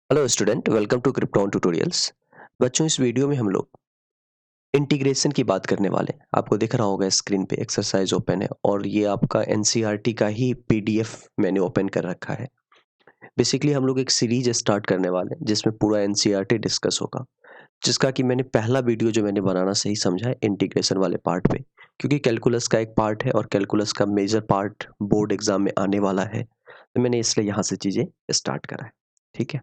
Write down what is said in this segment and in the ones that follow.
Hello student, welcome to Krypton tutorials. बच्चों, इस video में हम लोग इंटीग्रेशन की बात करने वाले हैं। आपको दिख रहा होगा स्क्रीन पे एक्सरसाइज ओपन है और ये आपका एनसीईआरटी का ही पीडीएफ मैंने ओपन कर रखा है। बेसिकली हम लोग एक सीरीज स्टार्ट करने वाले हैं जिसमें पूरा एनसीईआरटी डिस्कस होगा, जिसका कि मैंने पहला वीडियो जो मैंने बनाना सही समझा है इंटीग्रेशन वाले पार्ट पे, क्योंकि कैलकुलस का एक पार्ट है और कैलकुलस का मेजर पार्ट बोर्ड एग्जाम में आने वाला है, तो मैंने इसलिए यहाँ से चीज़ें स्टार्ट करा है। ठीक है,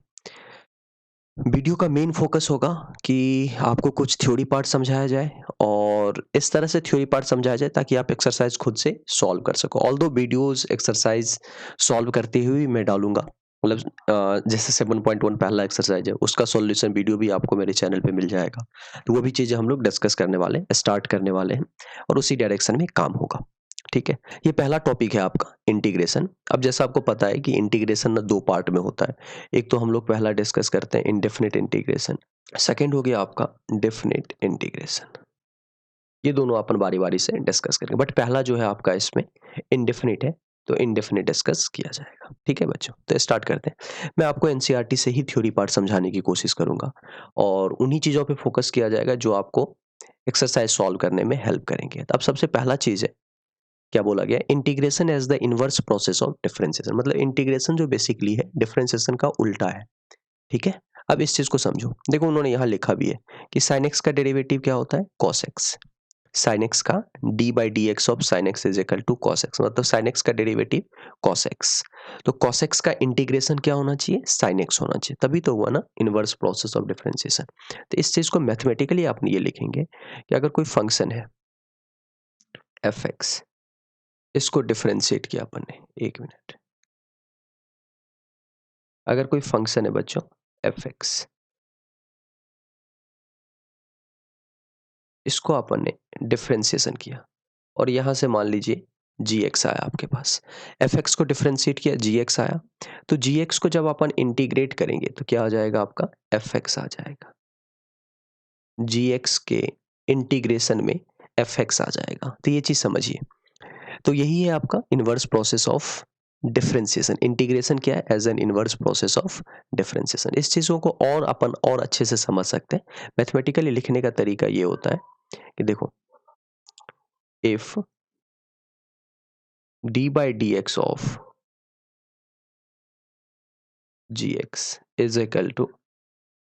वीडियो का मेन फोकस होगा कि आपको कुछ थ्योरी पार्ट समझाया जाए और इस तरह से थ्योरी पार्ट समझाया जाए ताकि आप एक्सरसाइज खुद से सॉल्व कर सको। ऑल्दो वीडियोस एक्सरसाइज सॉल्व करते हुए मैं डालूंगा, मतलब जैसे 7.1 पहला एक्सरसाइज है उसका सॉल्यूशन वीडियो भी आपको मेरे चैनल पे मिल जाएगा। तो वो भी चीज़ें हम लोग डिस्कस करने वाले हैं, स्टार्ट करने वाले हैं और उसी डायरेक्शन में काम होगा। ठीक है, ये पहला टॉपिक है आपका इंटीग्रेशन। अब जैसा आपको पता है कि इंटीग्रेशन ना दो पार्ट में होता है। एक तो हम लोग पहला डिस्कस करते हैं इंडेफिनिट इंटीग्रेशन, सेकंड हो गया आपका डेफिनिट इंटीग्रेशन। ये दोनों अपन बारी बारी से डिस्कस करेंगे, बट पहला जो है आपका इसमें इंडेफिनिट है, तो इंडेफिनिट डिस्कस किया जाएगा। ठीक है बच्चों, तो स्टार्ट करते हैं। मैं आपको एनसीईआरटी से ही थ्योरी पार्ट समझाने की कोशिश करूंगा और उन्हीं चीज़ों पे फोकस किया जाएगा जो आपको एक्सरसाइज सॉल्व करने में हेल्प करेंगे। तो अब सबसे पहला चीज़ है, क्या बोला गया, integration as the inverse process of differentiation. मतलब इंटीग्रेशन जो बेसिकली है डिफरेंशिएशन का उल्टा है। ठीक है, अब इस चीज को समझो। देखो उन्होंने यहाँ लिखा भी है कि साइन एक्स का डेरिवेटिव क्या होता है, कॉस एक्स। साइन एक्स का d by d x of sine x is equal to cos x, मतलब साइन एक्स का डेरिवेटिव कॉस एक्स। तो कॉस एक्स का इंटीग्रेशन क्या होना चाहिए, साइन एक्स होना चाहिए, तभी तो हुआ ना इनवर्स प्रोसेस ऑफ डिफरेंशिएशन। तो इस चीज को मैथमेटिकली आप ये लिखेंगे कि अगर कोई फंक्शन है एफ एक्स, इसको डिफरेंशिएट किया अपन ने, एक मिनट, अगर कोई फंक्शन है बच्चों एफ एक्स, इसको अपन ने डिफरेंशिएशन किया और यहां से मान लीजिए जी एक्स आया आपके पास, एफ एक्स को डिफरेंशिएट किया जी एक्स आया, तो जी एक्स को जब अपन इंटीग्रेट करेंगे तो क्या आ जाएगा आपका एफ एक्स आ जाएगा। जी एक्स के इंटीग्रेशन में एफ एक्स आ जाएगा, तो ये चीज समझिए। तो यही है आपका inverse process of differentiation. Integration क्या है, as an inverse process of differentiation. इस चीजों को और अपन और अच्छे से समझ सकते हैं। मैथमेटिकली लिखने का तरीका ये होता है कि देखो, if d by d x of g x is equal to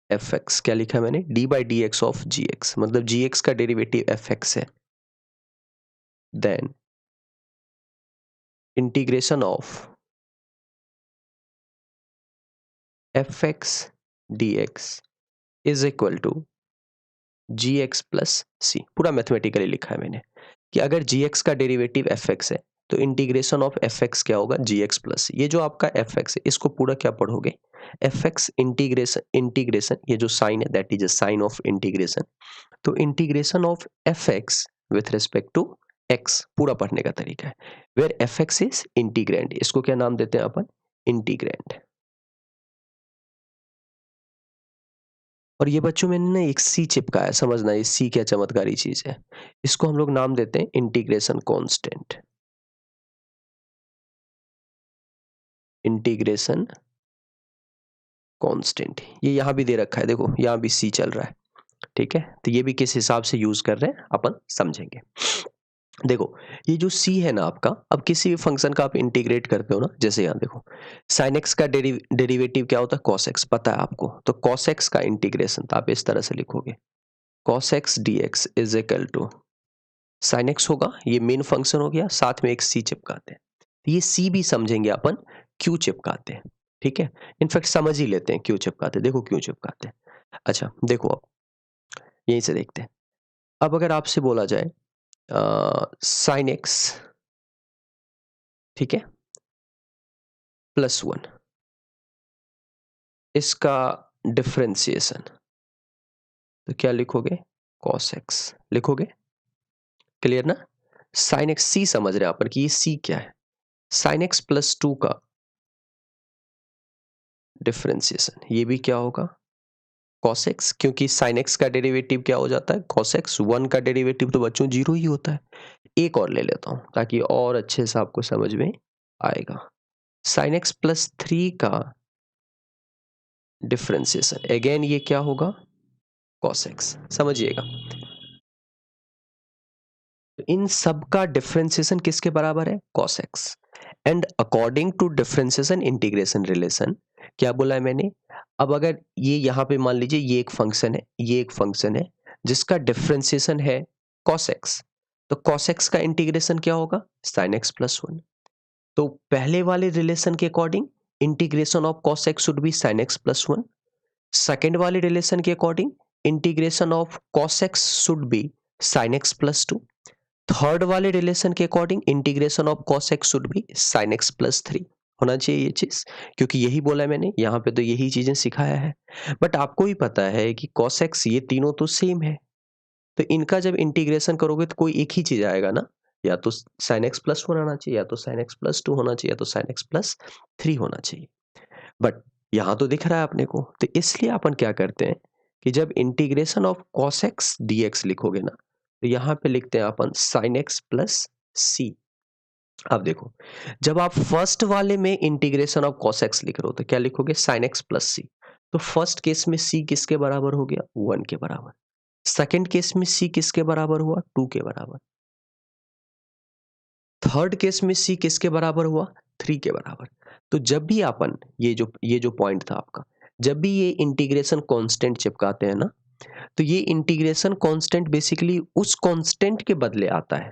f x, क्या लिखा है मैंने, d by d x of g x, मतलब जी एक्स का डेरिवेटिव एफ एक्स है, then integration of f x d x is equal to g x plus c. पूरा mathematically लिखा है मैंने कि अगर जी एक्स का डेरिवेटिव एफ एक्स है तो इंटीग्रेशन ऑफ एफ एक्स क्या होगा, जी एक्स प्लस सी। ये जो आपका एफ एक्स है इसको पूरा क्या पढ़ोगे, एफ एक्स इंटीग्रेशन, इंटीग्रेशन ये जो साइन है that is a sign of integration, तो integration of f x with respect to x, पूरा पढ़ने का तरीका है। Where f x is integrand, इसको क्या नाम देते हैं अपन, इंटीग्रैंड। और ये बच्चों मैंने ना एक सी चिपका है, समझना ये सी क्या चमत्कारी चीज है। इसको हम लोग नाम देते हैं इंटीग्रेशन कांस्टेंट। इंटीग्रेशन कांस्टेंट ये यहां भी दे रखा है, देखो यहां भी सी चल रहा है। ठीक है, तो ये भी किस हिसाब से यूज कर रहे हैं अपन समझेंगे। देखो, ये जो c है ना आपका, अब किसी भी फंक्शन का आप इंटीग्रेट करते हो ना, जैसे यहाँ देखो sin x का डेरिवेटिव क्या होता है, cos x, पता है आपको, तो cos x का इंटीग्रेशन तो आप इस तरह से लिखोगे, cos x dx is equal to sin x होगा, ये मेन फंक्शन हो गया, साथ में एक c चिपकाते हैं। तो ये c भी समझेंगे अपन क्यों चिपकाते हैं। ठीक है, इनफैक्ट समझ ही लेते हैं क्यों चिपकाते हैं, देखो क्यों चिपकाते हैं। अच्छा देखो, अब यहीं से देखते हैं। अब अगर आपसे बोला जाए साइन एक्स, ठीक है, प्लस वन, इसका डिफरेंशिएशन, तो क्या लिखोगे, कॉस एक्स लिखोगे। क्लियर ना, साइन एक्स सी समझ रहे हैं आप पर कि ये सी क्या है, साइन एक्स प्लस टू का डिफरेंशिएशन, ये भी क्या होगा, कॉस एक्स, क्योंकि साइन एक्स का डेरिवेटिव क्या हो जाता है, कॉस एक्स। वन का डेरिवेटिव तो बच्चों जीरो ही होता है। एक और ले लेता हूं ताकि और अच्छे से आपको समझ में आएगा, साइन एक्स प्लस थ्री का डिफरेंशिएशन, अगेन ये क्या होगा, cos x, समझिएगा। तो इन सब का डिफरेंशिएशन किसके बराबर है, cos x। And according to differentiation integration relation, क्या बोला है मैंने, अब अगर ये यहाँ पे मान लीजिए ये एक फंक्शन है, ये एक फंक्शन है जिसका डिफरेंशिएशन है cos x, तो cos x का इंटीग्रेशन क्या होगा, sin x प्लस 1। तो पहले वाले रिलेशन के according integration of cos x should be sin x plus 1। Second वाले रिलेशन के according integration of cos x should be sin x plus 2। Third वाले रिलेशन के according integration of cos x should be sin x plus 3 होना चाहिए ये चीज, क्योंकि यही बोला है मैंने यहाँ पे, तो यही चीजें सिखाया है। बट आपको ही पता है कि cos x ये तीनों तो सेम है, तो इनका जब इंटीग्रेशन करोगे तो कोई एक ही चीज आएगा ना, या तो sin x प्लस 1 आना चाहिए, या तो sin x प्लस 2 होना चाहिए, या तो sin x प्लस 3 होना चाहिए। बट यहाँ तो दिख रहा है अपने को, तो इसलिए अपन क्या करते हैं कि जब integration of cos x dx लिखोगे ना, तो यहाँ पे लिखते हैं अपन sin x प्लस c। अब देखो, जब आप फर्स्ट वाले में इंटीग्रेशन ऑफ cos x लिख रहे हो तो क्या लिखोगे, sin x प्लस c। तो फर्स्ट केस में c किसके बराबर हो गया, 1 के बराबर। सेकंड केस में c किसके बराबर हुआ, 2 के बराबर। थर्ड केस में c किसके बराबर हुआ, 3 के बराबर। तो जब भी अपन ये जो पॉइंट था आपका, जब भी ये इंटीग्रेशन कांस्टेंट चिपकाते हैं ना, तो ये इंटीग्रेशन कांस्टेंट बेसिकली उस कांस्टेंट के बदले आता है।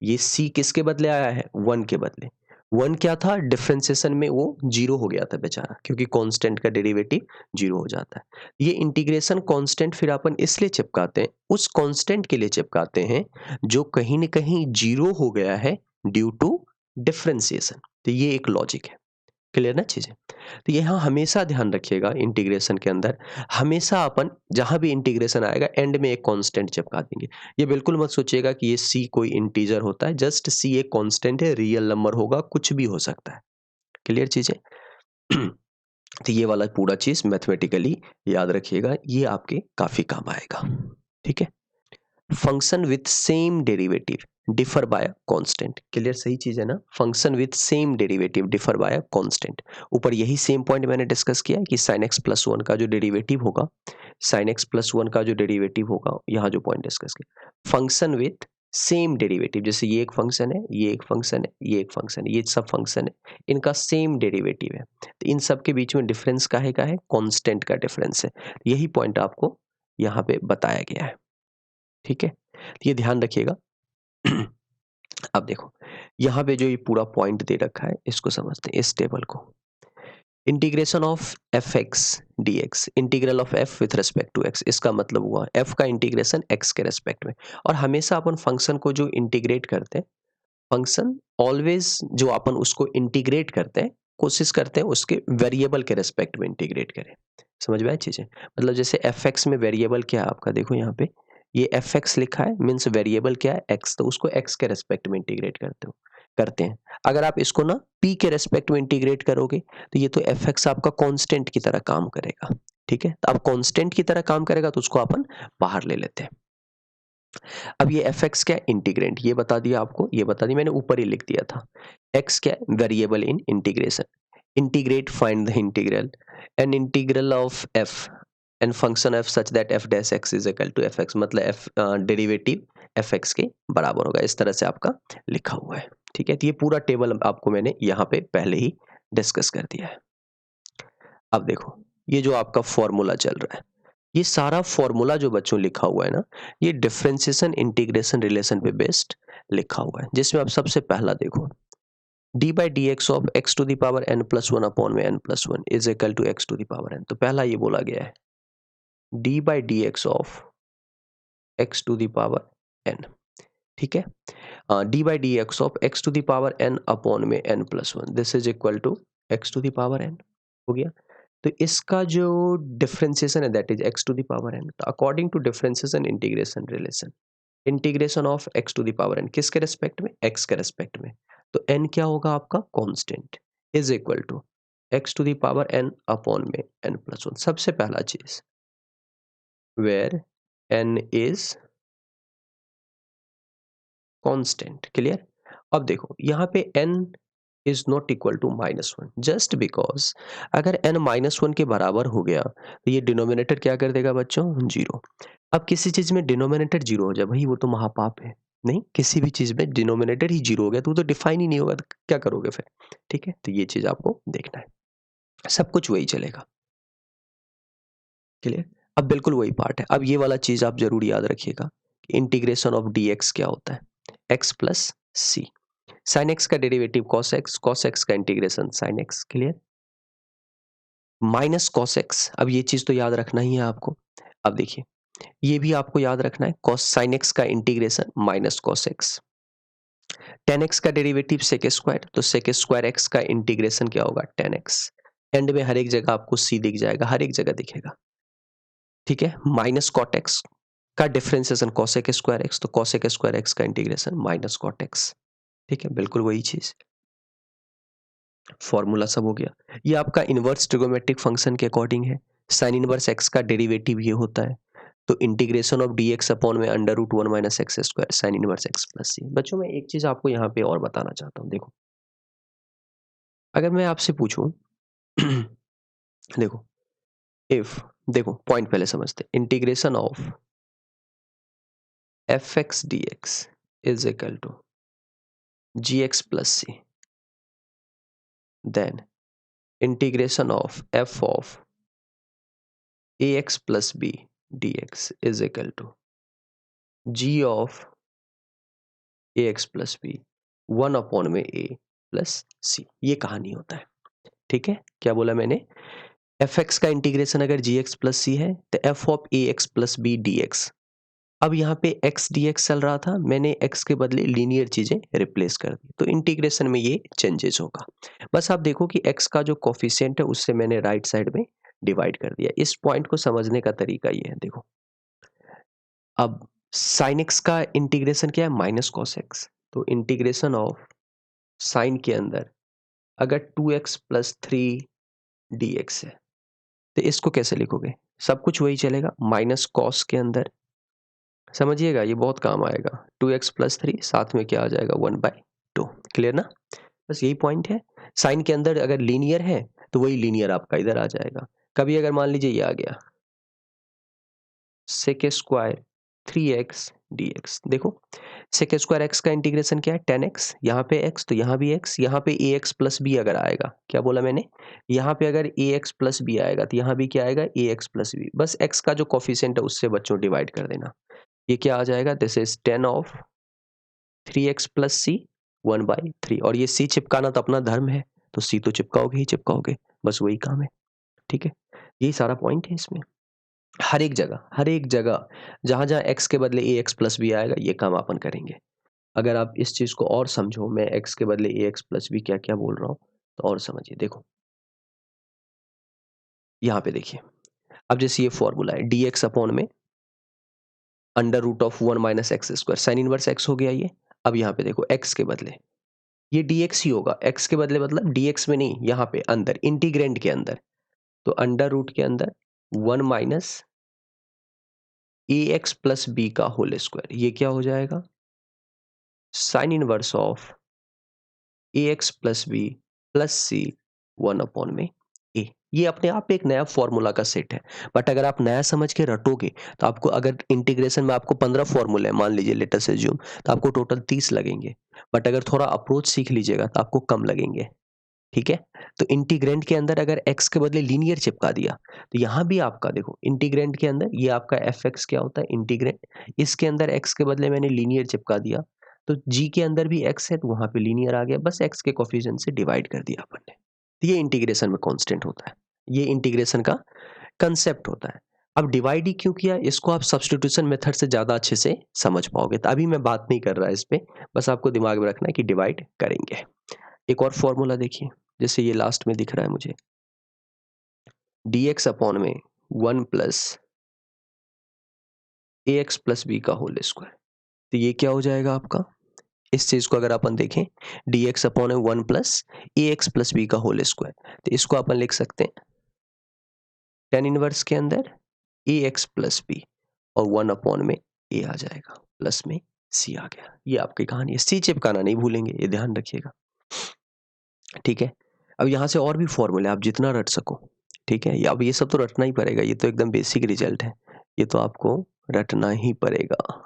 ये c किसके बदले आया है, 1 के बदले। 1 क्या था, डिफरेंशिएशन में वो 0 हो गया था बेचारा, क्योंकि कांस्टेंट का डेरिवेटिव 0 हो जाता है। ये इंटीग्रेशन कांस्टेंट फिर अपन इसलिए चिपकाते हैं, उस कांस्टेंट के लिए चिपकाते हैं जो कहीं न कहीं 0 हो गया है ड्यू टू डिफरेंशिएशन। तो ये एक लॉजिक है। क्लियर ना चीजें। तो यहाँ हमेशा ध्यान रखिएगा, इंटीग्रेशन के अंदर हमेशा अपन जहां भी इंटीग्रेशन आएगा एंड में एक कांस्टेंट चिपका देंगे। ये बिल्कुल मत सोचिएगा कि ये c कोई इंटीजर होता है, जस्ट c एक कांस्टेंट है, रियल नंबर होगा, कुछ भी हो सकता है। क्लियर चीजें। तो ये वाला पूरा चीज मैथमेटिकली याद रखिएगा, ये आपके काफी काम आएगा। ठीक है। Function with same derivative differ by constant, clear, सही चीज है ना। Function with same derivative differ by constant, ऊपर यही सेम पॉइंट मैंने डिस्कस किया कि sin x प्लस 1 का जो डेरिवेटिव होगा, sin x प्लस 1 का जो डेरिवेटिव होगा, यहाँ जो पॉइंट डिस्कस किया, फंक्शन विथ सेम डेरिवेटिव, जैसे ये एक फंक्शन है, ये एक फंक्शन है, ये एक फंक्शन है, ये सब फंक्शन है, इनका सेम डेरिवेटिव है, तो इन सब के बीच में डिफरेंस काहे का है, कांस्टेंट का डिफरेंस है। यही पॉइंट आपको यहाँ पे बताया गया है। ठीक है, तो ये ध्यान रखिएगा। अब देखो, यहाँ पे जो ये पूरा पॉइंट दे रखा है, इसको समझते हैं, इस टेबल को। Integration of f x d x, integral of f with respect to x, इसका मतलब हुआ एफ का इंटीग्रेशन एक्स के रेस्पेक्ट में। और हमेशा अपन फंक्शन को जो इंटीग्रेट करते हैं, फंक्शन ऑलवेज जो अपन उसको इंटीग्रेट करते हैं, कोशिश करते हैं उसके वेरिएबल के रेस्पेक्ट में इंटीग्रेट करें। समझ में आई चीजें। मतलब जैसे एफ एक्स में वेरिएबल क्या है आपका, देखो यहाँ पे ये एफ एक्स लिखा है, मीन्स वेरिएबल क्या है, एक्स, तो उसको एक्स के रेस्पेक्ट में इंटीग्रेट करते हैं। अगर आप इसको ना पी के रेस्पेक्ट में इंटीग्रेट करोगे, तो ये तो एफ एक्स आपका कांस्टेंट की तरह काम करेगा। ठीक है, तो अब कांस्टेंट की तरह काम करेगा तो उसको अपन बाहर ले लेते हैं। अब ये एफ एक्स क्या, इंटीग्रेंट, ये बता दिया आपको, ये बता दिया मैंने, ऊपर ही लिख दिया था। एक्स क्या, variable in integration, integrate, find the integral, an integral of f and function f such that f dash x is equal to f x, मतलब एफ डेरिवेटिव एफ एक्स के बराबर होगा, इस तरह से आपका लिखा हुआ है। ठीक है, तो ये पूरा टेबल आपको मैंने यहाँ पे पहले ही डिस्कस कर दिया है। अब देखो, ये जो आपका फॉर्मूला चल रहा है, ये सारा फॉर्मूला जो बच्चों लिखा हुआ है ना, ये डिफरेंशिएशन इंटीग्रेशन रिलेशन पे बेस्ड लिखा हुआ है, जिसमें आप सबसे पहला देखो, d by d x of x to the power n plus 1 upon में n plus 1 is equal to x to the power n. तो पहला ये बोला गया है, d by d x of x to the power n. ठीक है, d by d x of x to the power n upon में n plus 1, this is equal to x to the power n. हो गया। तो इसका जो differentiation है that is x to the power n. तो according to differentiation integration relation, integration of x to the power n किसके respect में, x के रेस्पेक्ट में, तो एन क्या होगा आपका, constant, is equal to x to the power n upon में एन प्लस 1। सबसे पहला चीज, where n is constant. Clear. अब देखो यहाँ पे n is not equal to -1 just because अगर n -1 के बराबर हो गया तो ये डिनोमिनेटर क्या कर देगा बच्चों, 0। अब किसी चीज में डिनोमिनेटर 0 हो जाए भाई वो तो महापाप है। नहीं, किसी भी चीज में डिनोमिनेटर ही 0 हो गया तो वो तो डिफाइन ही नहीं होगा, तो क्या करोगे फिर। ठीक है, तो ये चीज आपको देखना है, सब कुछ वही चलेगा। क्लियर। अब बिल्कुल वही पार्ट है। अब ये वाला चीज आप जरूर याद रखिएगा, इंटीग्रेशन ऑफ dx क्या होता है, x प्लस सी। साइन एक्स का डेरिवेटिव कॉस एक्स का integration sine x. Clear. Minus cos x, अब ये चीज तो याद रखना ही है आपको। अब देखिए, ये भी आपको याद रखना है, कॉस साइन एक्स का integration minus cos x. Ten x का डेरिवेटिव सेक स्क्वायर, तो सेक स्क्वायर एक्स का इंटीग्रेशन क्या होगा, टेन एक्स। एंड में हर एक जगह आपको सी दिख जाएगा, हर एक जगह दिखेगा। ठीक है, माइनस कॉट एक्स का डिफरेंशिएशन कॉसेक स्क्वायर एक्स, तो कॉसेक स्क्वायर एक्स का इंटीग्रेशन माइनस कॉट एक्स। ठीक है, बिल्कुल वही चीज, फॉर्मूला सब हो गया। ये आपका इनवर्स ट्रिगोमेट्रिक फंक्शन के अकॉर्डिंग है। साइन इनवर्स एक्स का डेरिवेटिव ये होता है, तो integration of d x upon में under root 1 minus x square sine inverse x plus c. बच्चों मैं एक चीज आपको यहाँ पे और बताना चाहता हूँ, देखो अगर मैं आपसे पूछूं देखो इफ, देखो पॉइंट पहले समझते, integration of f x d x is equal to g x plus c, then integration of f of ax plus b dx is equal to g of ax plus b 1 upon में a plus c। ये कहानी होता है। ठीक है, क्या बोला मैंने, एफ एक्स का इंटीग्रेशन अगर जी एक्स प्लस सी है तो f of a x plus b d x. अब यहाँ पे एक्स डी एक्स चल रहा था, मैंने एक्स के बदले लीनियर चीजें रिप्लेस कर दी, तो इंटीग्रेशन में ये चेंजेस होगा। बस आप देखो कि एक्स का जो कोफिशिएंट है उससे मैंने राइट साइड में डिवाइड कर दिया। इस पॉइंट को समझने का तरीका ये है, देखो अब साइन एक्स का इंटीग्रेशन क्या है, माइनस कॉस एक्स, तो इंटीग्रेशन ऑफ साइन के अंदर अगर 2x प्लस 3 dx है तो इसको कैसे लिखोगे, सब कुछ वही चलेगा, माइनस कॉस के अंदर समझिएगा ये बहुत काम आएगा, 2x प्लस 3 साथ में क्या आ जाएगा 1/2। क्लियर ना, बस यही पॉइंट है। साइन के अंदर अगर लीनियर है तो वही लीनियर आपका इधर आ जाएगा। कभी अगर मान लीजिए ये आ गया सेक स्क्वायर 3x dx, देखो सेक स्क्वायर एक्स का इंटीग्रेशन क्या है 10x, यहाँ पे x तो यहाँ भी x, यहाँ पे ax प्लस बी अगर आएगा, क्या बोला मैंने, यहाँ पे अगर ax प्लस बी आएगा तो यहाँ भी क्या आएगा ax प्लस बी, बस x का जो कोफिशिएंट है उससे बच्चों डिवाइड कर देना। ये क्या आ जाएगा, this is 10 of 3x plus c 1/3, और ये c चिपकाना तो अपना धर्म है, तो c तो चिपकाओगे ही चिपकाओगे, बस वही काम है। ठीक है, यही सारा पॉइंट है इसमें। हर एक जगह जहां जहां x के बदले ax प्लस बी आएगा ये काम अपन करेंगे। अगर आप इस चीज को और समझो, मैं x के बदले ax प्लस बी क्या क्या बोल रहा हूँ तो और समझिए। देखो यहाँ पे देखिए, अब जैसे ये फॉर्मूला है dx अपॉन में under root of 1 minus x square, sine inverse x हो गया ये। अब यहाँ पे देखो x के बदले ये dx ही होगा, x के बदले मतलब dx में नहीं, यहाँ पे अंदर इंटीग्रेंड के अंदर, तो अंडर रूट के अंदर 1 minus a x plus b का होल स्क्वायर, ये क्या हो जाएगा sine inverse of a x plus b plus c 1 upon में ए। ये अपने आप में एक नया फॉर्मूला का सेट है, बट अगर आप नया समझ के रटोगे तो आपको, अगर इंटीग्रेशन में आपको 15 फॉर्मूले मान लीजिए लेट अस अज्यूम, तो आपको टोटल 30 लगेंगे, बट अगर थोड़ा अप्रोच सीख लीजिएगा तो आपको कम लगेंगे। ठीक है, तो इंटीग्रेंड के अंदर अगर x के बदले लीनियर चिपका दिया तो यहाँ भी आपका देखो इंटीग्रेंड के अंदर ये आपका एफ एक्स क्या होता है इंटीग्रेंड, इसके अंदर x के बदले मैंने लीनियर चिपका दिया, तो g के अंदर भी x है तो वहां पे लीनियर आ गया, बस x के कोफिशिएंट से डिवाइड कर दिया अपन ने। तो ये इंटीग्रेशन में कांस्टेंट होता है, ये इंटीग्रेशन का कंसेप्ट होता है। अब डिवाइड ही क्यों किया, इसको आप सब्स्टिट्यूशन मेथड से ज्यादा अच्छे से समझ पाओगे, तो अभी मैं बात नहीं कर रहा इस पे, बस आपको दिमाग में रखना है कि डिवाइड करेंगे। एक और फॉर्मूला देखिए, जैसे ये लास्ट में दिख रहा है मुझे, dx अपॉन में 1 प्लस ए एक्स प्लस बी का होल स्क्वायर, तो ये क्या हो जाएगा आपका, इस चीज को अगर अपन देखें dx अपॉन में 1 प्लस ए एक्स प्लस बी का होल स्क्वायर, तो इसको अपन लिख सकते हैं टेन इनवर्स के अंदर ए एक्स प्लस बी और 1 अपॉन में ए आ जाएगा, प्लस में सी आ गया। ये आपकी कहानी है, सी चिपकाना नहीं भूलेंगे, ये ध्यान रखिएगा। ठीक है। अब यहाँ से और भी फॉर्मूले आप जितना रट सको, ठीक है। अब ये सब तो रटना ही पड़ेगा, ये तो एकदम बेसिक रिजल्ट है, ये तो आपको रटना ही पड़ेगा।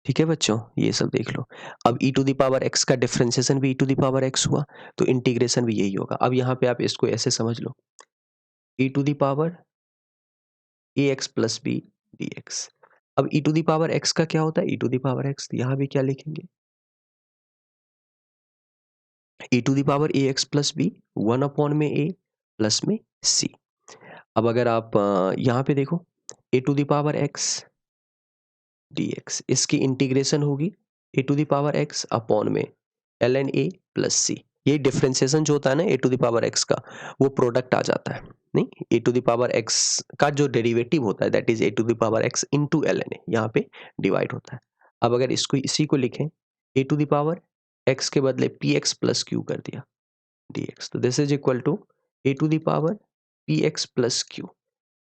ठीक है बच्चों, ये सब देख लो। अब e to the power x का डिफरेंशिएशन भी e to the power x हुआ, तो इंटीग्रेशन भी यही होगा। अब यहाँ पे आप इसको ऐसे समझ लो, e to the power ax plus b dx। अब e to the power x का क्या होता है, e to the power x, यहाँ भी क्या लिखेंगे, e to the power ax plus b, 1 upon में a प्लस में c। अब अगर आप यहाँ पे देखो, a to the power x dx, इसकी इंटीग्रेशन होगी a to the power x upon में ln a प्लस c। ये डिफरेंशिएशन जो होता है ना a to the power x का, वो प्रोडक्ट आ जाता है। नहीं, a to the power x का जो डेरिवेटिव होता है that is a to the power x into ln a, यहाँ पे डिवाइड होता है। अब अगर इसको इसी को लिखें, a to the power x के बदले px प्लस q कर दिया dx, तो this is equal to a to the power px plus q।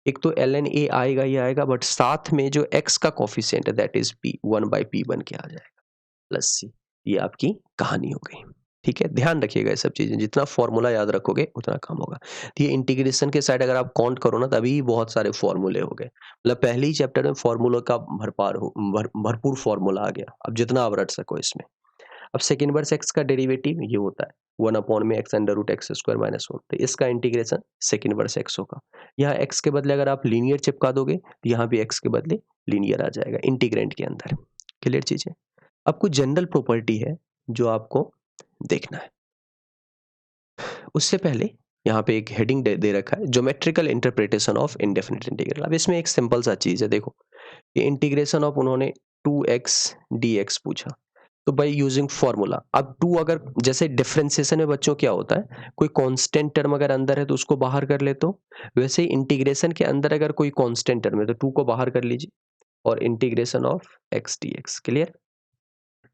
एक तो ln a आएगा, ये आएगा, बट साथ में जो x का कोफिशिएंट है दैट इज p, 1/p बन के आ जाएगा प्लस c। ये आपकी कहानी हो गई। ठीक है, ध्यान रखिएगा ये सब चीजें, जितना फॉर्मूला याद रखोगे उतना काम होगा। तो ये इंटीग्रेशन के साइड अगर आप काउंट करो ना, तभी बहुत सारे फॉर्मूले हो गए। मतलब पहले ही चैप्टर में फॉर्मूला का भरपूर फॉर्मूला आ गया। अब जितना आप रट सको इसमें। अब सेक इनवर्स एक्स का डेरिवेटिव ये होता है 1 अपॉन में x under root x square minus 1, तो इसका इंटीग्रेशन सेक इनवर्स एक्स होगा। यहाँ एक्स के बदले अगर आप लीनियर चिपका दोगे तो यहाँ भी एक्स के बदले लीनियर आ जाएगा इंटीग्रेंट के अंदर। क्लियर चीज है। अब कुछ जनरल प्रॉपर्टी है जो आपको देखना है। उससे पहले यहाँ पे एक हेडिंग दे रखा है, geometrical interpretation of indefinite integral. अब इसमें एक सिंपल सा चीज है, देखो ये इंटीग्रेशन ऑफ उन्होंने 2x dx पूछा, तो बाय यूजिंग फॉर्मूला। अब 2 अगर जैसे डिफरेंशिएशन में बच्चों क्या होता है, कोई कांस्टेंट टर्म अगर अंदर है तो उसको बाहर कर लेते हो, वैसे ही इंटीग्रेशन के अंदर अगर कोई कांस्टेंट टर्म है तो 2 को बाहर कर लीजिए और integration of x dx। Clear.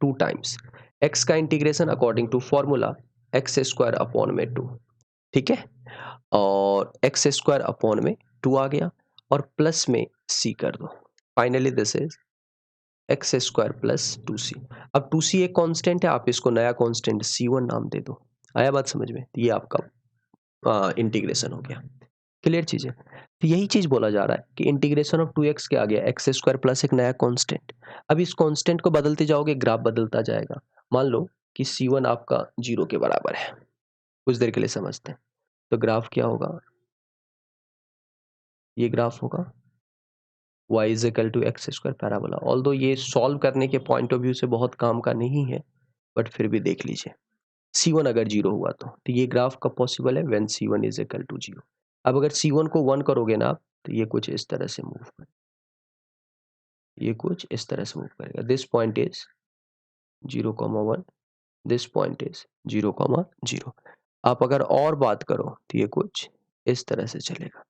2 times x का integration according to formula x square upon में 2। ठीक है, और एक्स स्क्वायर अपॉन में 2 आ गया और प्लस में c कर दो। Finally this is x square plus 2c। अब 2c एक कांस्टेंट है, आप इसको नया कांस्टेंट c1 नाम दे दो। आया बात समझ में। ये आपका इंटीग्रेशन हो गया। क्लियर चीज है। तो यही चीज बोला जा रहा है कि इंटीग्रेशन ऑफ 2x के आ गया एक्स स्क्वायर प्लस एक नया कांस्टेंट। अब इस कांस्टेंट को बदलते जाओगे, ग्राफ बदलता जाएगा। मान लो कि c1 आपका 0 के बराबर है, कुछ देर के लिए समझते हैं। तो ग्राफ क्या होगा, ये ग्राफ होगा y is equal to x square parabola. Although ये सॉल्व करने के पॉइंट ऑफ व्यू से बहुत काम का नहीं है, बट फिर भी देख लीजिए। C1 अगर 0 हुआ तो ये ग्राफ कब पॉसिबल है, when C1 is equal to 0। अब अगर C1 को 1 करोगे ना आप, तो ये कुछ इस तरह से मूव करेगा, ये कुछ इस तरह से मूव करेगा। This point is 0,1, this point is 0,0। आप अगर और बात करो तो ये कुछ इस तरह से चलेगा।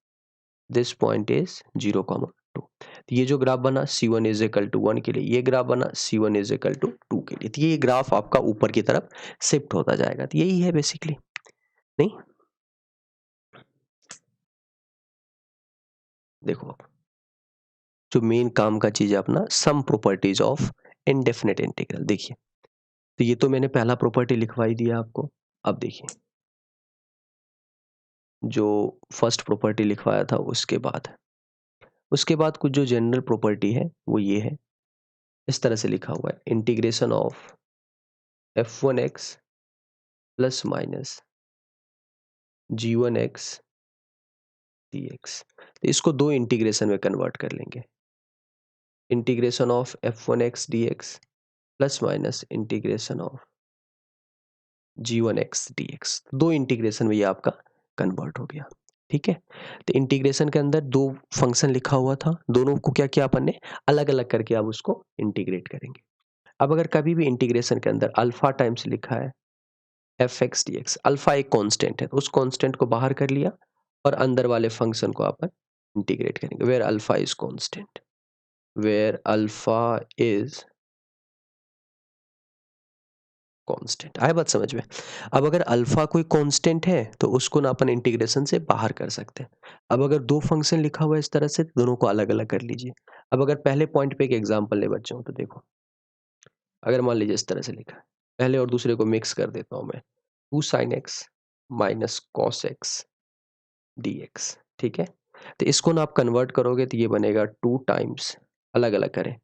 This point is 0,2। तो ये जो ग्राफ बना C1 इज इक्वल टू 1 के लिए, ये ग्राफ बना C1 इज इक्वल टू 2 के लिए। तो ये ग्राफ आपका ऊपर की तरफ शिफ्ट होता जाएगा। तो यही है बेसिकली। नहीं, देखो जो मेन काम का चीज है अपना, some properties of indefinite integral. देखिए, तो ये तो मैंने पहला प्रॉपर्टी लिखवाई दिया आपको। अब देखिए, जो फर्स्ट प्रॉपर्टी लिखवाया था उसके बाद कुछ जो जनरल प्रॉपर्टी है वो ये है, इस तरह से लिखा हुआ है, integration of f1x plus minus g1x dx। तो इसको दो इंटीग्रेशन में कन्वर्ट कर लेंगे, integration of f1x dx plus minus integration of g1x dx। दो इंटीग्रेशन में ये आपका कन्वर्ट हो गया। ठीक है, तो इंटीग्रेशन के अंदर दो फंक्शन लिखा हुआ था, दोनों को क्या किया अपन ने, अलग अलग करके आप उसको इंटीग्रेट करेंगे। अब अगर कभी भी इंटीग्रेशन के अंदर अल्फा टाइम्स लिखा है F x d x, alpha एक कांस्टेंट है, तो उस कांस्टेंट को बाहर कर लिया और अंदर वाले फंक्शन को अपन इंटीग्रेट करेंगे, where alpha is constant, where alpha is constant. आया बात समझ में। अब अगर अल्फा कोई कांस्टेंट है तो उसको ना अपन इंटीग्रेशन से बाहर कर सकते हैं। अब अगर दो फंक्शन लिखा हुआ है इस तरह से, दोनों को अलग अलग कर लीजिए। अब अगर पहले पॉइंट पे एक एग्जांपल ले बच्चों, तो देखो अगर मान लीजिए इस तरह से लिखा है, पहले और दूसरे को मिक्स कर देता हूं मैं, 2 sin x minus cos x d x. ठीक है, तो इसको ना आप कन्वर्ट करोगे तो ये बनेगा 2 टाइम्स, अलग अलग करें,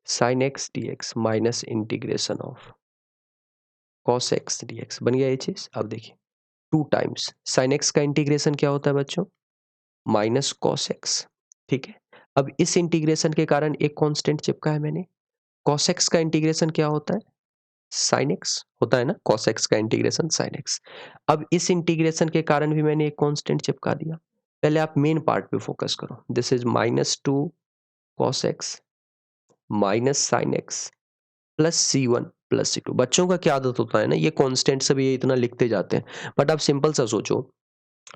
sine x d x minus integration of cos x d x. बन गया ये चीज। अब देखिए 2 टाइम्स साइन एक्स का इंटीग्रेशन क्या होता है बच्चों, माइनस कॉस एक्स। ठीक है, अब इस इंटीग्रेशन के कारण एक कांस्टेंट चिपका है मैंने। कॉस एक्स का इंटीग्रेशन क्या होता है, साइन एक्स होता है ना, कॉस एक्स का इंटीग्रेशन साइन एक्स। अब इस इंटीग्रेशन के कारण भी मैंने एक कांस्टेंट चिपका दिया। पहले आप मेन पार्ट पे फोकस करो, this is minus 2 cos x minus sine x plus C1 plus C2। बच्चों का क्या आदत होता है ना, ये कांस्टेंट सब ये इतना लिखते जाते हैं, बट आप सिंपल सा सोचो,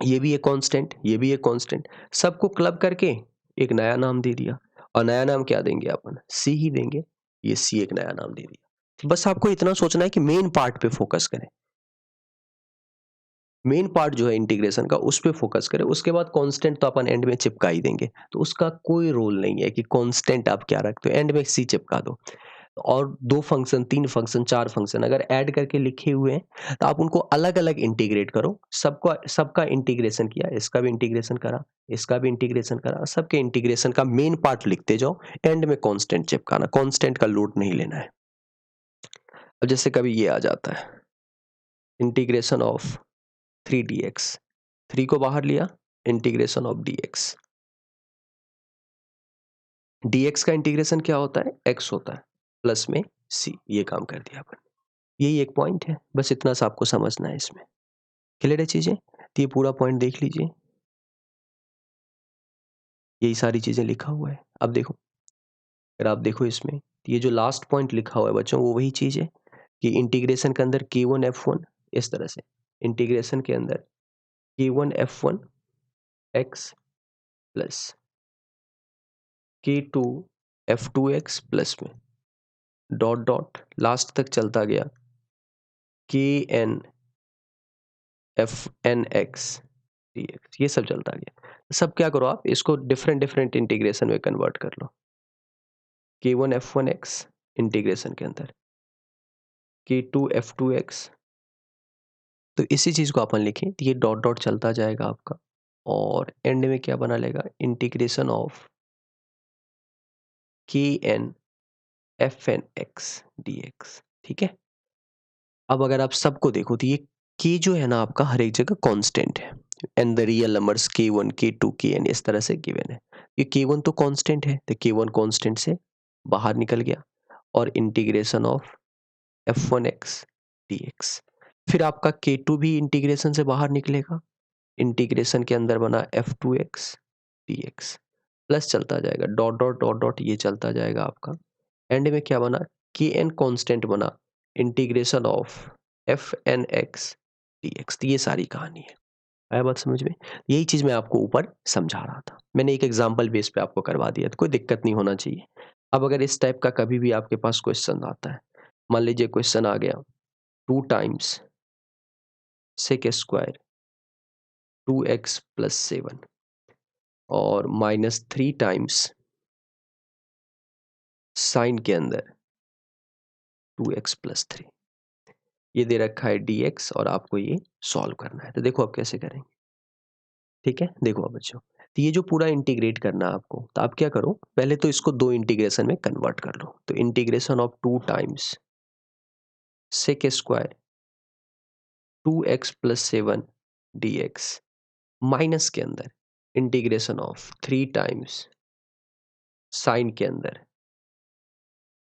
ये भी एक कांस्टेंट, ये भी एक कांस्टेंट, सबको क्लब करके एक नया नाम दे दिया। और नया नाम क्या देंगे अपन, सी ही देंगे। ये सी एक नया नाम दे दिया। बस आपको इतना सोचना है कि मेन पार्ट पे फोकस करें, मेन पार्ट जो है इंटीग्रेशन का उस पे फोकस करें। उसके बाद कांस्टेंट तो अपन एंड में चिपका ही देंगे, तो उसका कोई रोल नहीं है कि कांस्टेंट आप क्या रखते हो, एंड में सी चिपका दो। और 2 फंक्शन, 3 फंक्शन, 4 फंक्शन अगर ऐड करके लिखे हुए हैं तो आप उनको अलग-अलग इंटीग्रेट करो। सबका सबका इंटीग्रेशन किया, इसका भी इंटीग्रेशन करा, इसका भी इंटीग्रेशन करा, सबके इंटीग्रेशन का मेन पार्ट लिखते जाओ, एंड में कांस्टेंट चिपकाना, कांस्टेंट का लोड नहीं लेना है। अब जैसे कभी ये आ जाता है इंटीग्रेशन ऑफ 3 dx, 3 को बाहर लिया, इंटीग्रेशन ऑफ dx। dx का इंटीग्रेशन क्या होता है, x होता है, प्लस में c। ये काम कर दिया अपन। यही एक पॉइंट है, बस इतना सा आपको समझना है इसमें। क्लियर है चीजें, तो ये पूरा पॉइंट देख लीजिए, यही सारी चीजें लिखा हुआ है। अब देखो, अगर आप देखो इसमें, तो ये जो लास्ट पॉइंट लिखा हुआ है बच्चों, वो वही चीज है कि इंटीग्रेशन के अंदर k1 f1 इस तरह से, इंटीग्रेशन के अंदर k1 f1 x plus k2 f2 x plus में डॉट डॉट लास्ट तक चलता गया kn fn x dx, ये सब चलता गया। सब क्या करो आप, इसको डिफरेंट डिफरेंट इंटीग्रेशन में कन्वर्ट कर लो। k1 f1 x इंटीग्रेशन के अंदर k2 f2 x, तो इसी चीज को अपन लिखें तो ये डॉट डॉट चलता जाएगा आपका, और एंड में क्या बना लेगा, integration of kn fn x dx। ठीक है, अब अगर आप सबको देखो तो ये k जो है ना आपका हर एक जगह कांस्टेंट है, and the real numbers k1 k2 kn इस तरह से गिवन है। ये k1 तो कांस्टेंट है, तो k1 कांस्टेंट से बाहर निकल गया, और इंटीग्रेशन ऑफ f1x dx। फिर आपका k2 भी इंटीग्रेशन से बाहर निकलेगा, इंटीग्रेशन के अंदर बना f2x dx, प्लस चलता जाएगा, डॉट डॉट डॉट डॉट ये चलता जाएगा आपका। एंड में क्या बना, kn कांस्टेंट बना, इंटीग्रेशन ऑफ fnx dx। तो ये सारी कहानी है। आया बात समझ में, यही चीज मैं आपको ऊपर समझा रहा था, मैंने एक एग्जांपल बेस पे आपको करवा दिया, तो कोई दिक्कत नहीं होना चाहिए। अब अगर इस टाइप का कभी भी आपके पास क्वेश्चन आता है, मान लीजिए क्वेश्चन आ गया 2 times sec square 2x plus 7 और -3 टाइम्स साइन के अंदर 2x प्लस 3, ये दे रखा है dx और आपको ये सॉल्व करना है। तो देखो आप कैसे करेंगे। ठीक है, देखो अब बच्चों, तो ये जो पूरा इंटीग्रेट करना है आपको, तो आप क्या करो, पहले तो इसको 2 इंटीग्रेशन में कन्वर्ट कर लो। तो integration of 2 times sec square 2x plus 7 dx minus के अंदर इंटीग्रेशन ऑफ 3 टाइम्स साइन के अंदर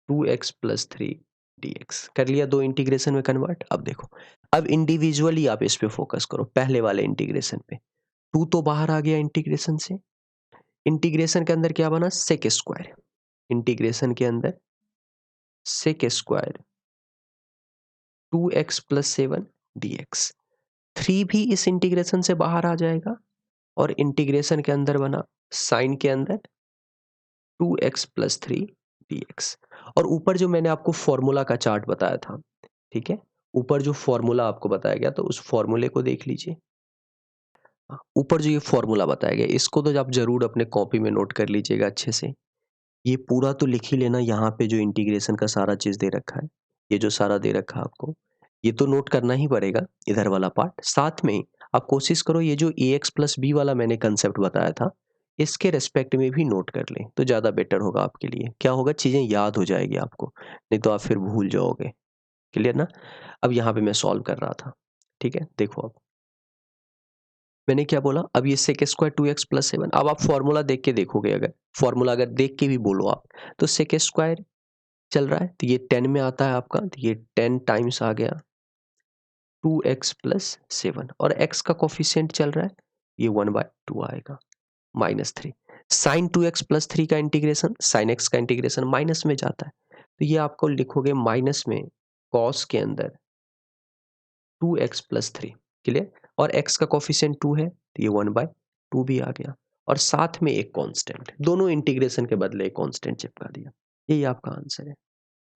2x प्लस 3 dx। कर लिया 2 इंटीग्रेशन में कन्वर्ट। अब देखो, अब इंडिविजुअली आप इस पे फोकस करो, पहले वाले इंटीग्रेशन पे। 2 तो बाहर आ गया इंटीग्रेशन से, इंटीग्रेशन के अंदर क्या बना, सेक स्क्वायर, इंटीग्रेशन के अंदर सेक स्क्वायर 2x प्लस 7 dx। 3 भी इस इंटीग्रेशन से बाहर आ जाएगा, और इंटीग्रेशन के अंदर बना साइन के अंदर 2x प्लस 3 dx। और ऊपर जो मैंने आपको फॉर्मूला का चार्ट बताया था, ठीक है, ऊपर जो फॉर्मूला आपको बताया गया, तो उस फॉर्मूले को देख लीजिए। ऊपर जो ये फॉर्मूला बताया गया, इसको तो आप जरूर अपने कॉपी में नोट कर लीजिएगा अच्छे से। ये पूरा तो लिख ही लेना, यहाँ पे जो इंटीग्रेशन का सारा चीज दे रखा है, ये जो सारा दे रखा है आपको, ये तो नोट करना ही पड़ेगा इधर वाला पार्ट। साथ में आप कोशिश करो ये जो ax प्लस बी वाला मैंने कंसेप्ट बताया था, इसके रेस्पेक्ट में भी नोट कर लें तो ज़्यादा बेटर होगा आपके लिए। क्या होगा, चीज़ें याद हो जाएगी आपको, नहीं तो आप फिर भूल जाओगे। क्लियर ना? अब यहाँ पे मैं सॉल्व कर रहा था, ठीक है? देखो अब मैंने क्या बोला, अब ये सेक स्क्वायर 2x प्लस 7। अब आप फॉर्मूला देख के देखोगे, अगर फॉर्मूला अगर देख के भी बोलो आप, तो सेक स्क्वायर चल रहा है तो ये 10 में आता है आपका, तो ये 10 टाइम्स आ गया 2x प्लस 7, और x का कोफिशिएंट चल रहा है, ये 1/2 आएगा -3। साइन 2x प्लस 3 का इंटीग्रेशन, साइन x का इंटीग्रेशन माइनस में जाता है, तो ये आपको लिखोगे माइनस में कॉस के अंदर 2x प्लस 3। क्लियर? और x का कोफिशिएंट 2 है तो ये 1/2 भी आ गया, और साथ में एक कांस्टेंट, दोनों इंटीग्रेशन के बदले एक कांस्टेंट चिपका दिया। यही आपका आंसर है।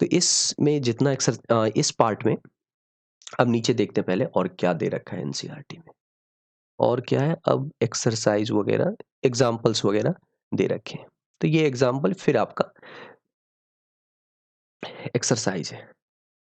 तो इसमें जितना इस पार्ट में अब नीचे देखते हैं पहले और क्या दे रखा है एनसीईआरटी में, और क्या है, अब एक्सरसाइज वगैरह एग्जाम्पल्स वगैरह दे रखे हैं। तो ये एग्जाम्पल फिर आपका एक्सरसाइज है।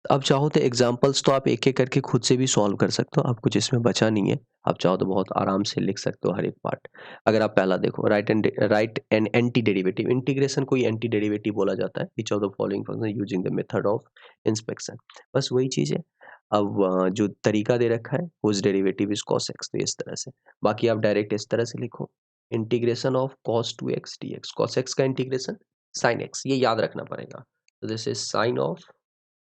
अब चाहो तो एग्जाम्पल्स तो आप एक-एक करके खुद से भी सॉल्व कर सकते हो, आपको जिसमें बचा नहीं है। आप चाहो तो बहुत आराम से लिख सकते हो हर एक पार्ट। अगर आप पहला देखो, right an anti derivative, integration को ही एंटी डेरिवेटिव बोला जाता है। Each of the following function using the method of inspection. बस वही चीज़ है। अब जो तरीका दे रखा है whose derivative is cos x, तो इस तरह से। बाकी आप डायरेक्ट इस तरह से लिखो, integration of cos 2x dx, cos x का इंटीग्रेशन sin x, ये याद रखना पड़ेगा। तो this is sin of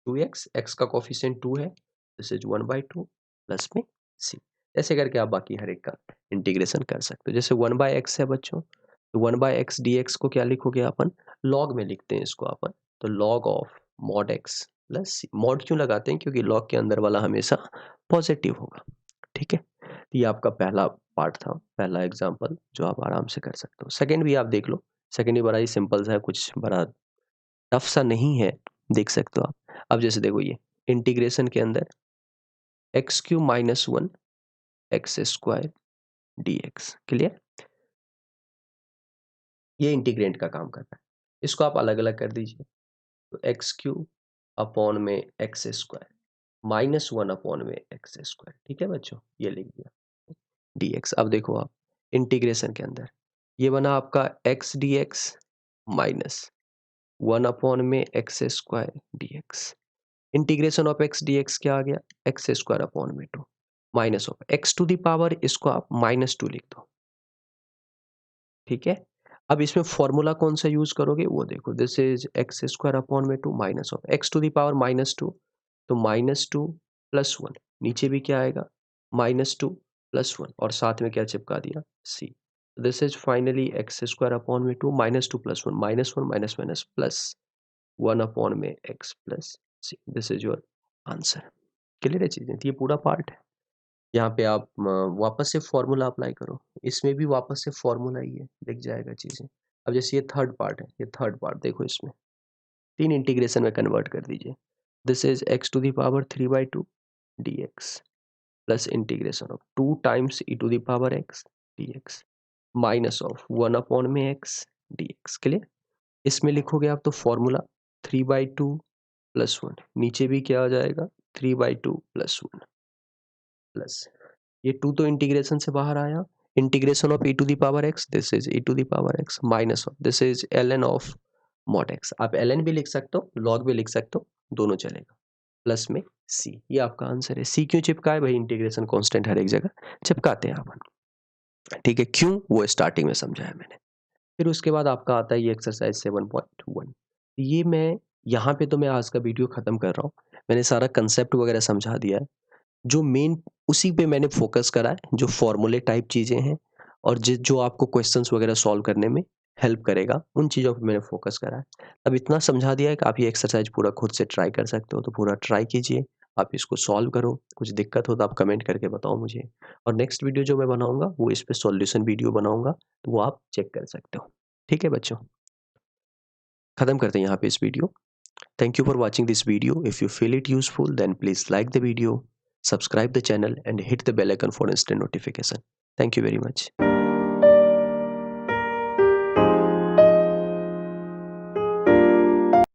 2x, x का कोफिशिएंट 2 है, दिस इज 1/2 प्लस में c। ऐसे करके आप बाकी हर एक का इंटीग्रेशन कर सकते हो। जैसे 1/x है बच्चों, तो 1/x dx को क्या लिखोगे अपन, लॉग में लिखते हैं इसको अपन, तो log of mod x plus c। Mod क्यों लगाते हैं, क्योंकि लॉग के अंदर वाला हमेशा पॉजिटिव होगा। ठीक है, तो ये आपका पहला पार्ट था, पहला एग्जाम्पल जो आप आराम से कर सकते हो। सेकेंड भी आप देख लो, सेकेंड भी बड़ा ही सिंपल सा है, कुछ बड़ा टफ सा नहीं है, देख सकते हो आप। अब जैसे देखो ये इंटीग्रेशन के अंदर x³ - 1 x² dx। क्लियर? ये इंटीग्रेंट का काम कर रहा है। इसको आप अलग अलग कर दीजिए, तो x³ अपॉन में x² -1 अपॉन में x²। ठीक है बच्चों, ये लिख दिया dx। अब देखो आप इंटीग्रेशन के अंदर ये बना आपका x dx माइनस 1 अपॉन में x² dx। Integration of x dx क्या आ गया, x² अपॉन में 2 minus of x to the power, इसको आप -2 लिख दो। ठीक है, अब इसमें फॉर्मूला कौन सा यूज करोगे वो देखो, दिस इज x² अपॉन में 2 minus of x to the power -2, तो -2 प्लस 1, नीचे भी क्या आएगा, -2 प्लस 1, और साथ में क्या चिपका दिया, c। This is finally x² upon में 2 -2 plus 1 -1 minus minus plus 1 upon में x plus c। This is your answer. Clear है चीजें? तो ये पूरा पार्ट है। यहाँ पे आप वापस से फॉर्मूला अप्लाई करो, इसमें भी वापस से फॉर्मूला ही है, दिख जाएगा चीजें। अब जैसे ये थर्ड पार्ट है, ये थर्ड पार्ट देखो, इसमें 3 इंटीग्रेशन में कन्वर्ट कर दीजिए। This is x to the power 3/2 dx plus integration of 2 times e to the power x dx minus of 1 upon में x dx। क्लियर? इसमें लिखोगे आप तो फॉर्मूला 3/2 प्लस 1, नीचे भी क्या आ जाएगा, 3/2 प्लस 1 प्लस ये 2 तो इंटीग्रेशन से बाहर आया, integration of e to the power x, this is e to the power x minus of, this is ln of mod x। आप ln भी लिख सकते हो, लॉग भी लिख सकते हो, दोनों चलेगा, प्लस में c। ये आपका आंसर है। c क्यों चिपका है भाई, इंटीग्रेशन कांस्टेंट हर एक जगह चिपकाते हैं अपन। ठीक है, क्यों, वो स्टार्टिंग में समझाया मैंने। फिर उसके बाद आपका आता है ये एक्सरसाइज 7.1। ये मैं यहाँ पे तो मैं आज का वीडियो खत्म कर रहा हूँ, मैंने सारा कंसेप्ट वगैरह समझा दिया है। जो मेन उसी पे मैंने फोकस करा है, जो फॉर्मूले टाइप चीज़ें हैं और जो आपको क्वेश्चंस वगैरह सॉल्व करने में हेल्प करेगा, उन चीज़ों पे मैंने फोकस करा है। अब इतना समझा दिया है कि आप ये एक्सरसाइज पूरा खुद से ट्राई कर सकते हो, तो पूरा ट्राई कीजिए, आप इसको सॉल्व करो। कुछ दिक्कत हो तो आप कमेंट करके बताओ मुझे, और नेक्स्ट वीडियो जो मैं बनाऊँगा वो इस पे सॉल्यूशन वीडियो बनाऊँगा, तो वो आप चेक कर सकते हो। ठीक है बच्चों, खत्म करते हैं यहाँ पे इस video. Thank you for watching this video. If you feel it useful, then please like the video, subscribe the channel and hit the bell icon for instant notification. Thank you very much.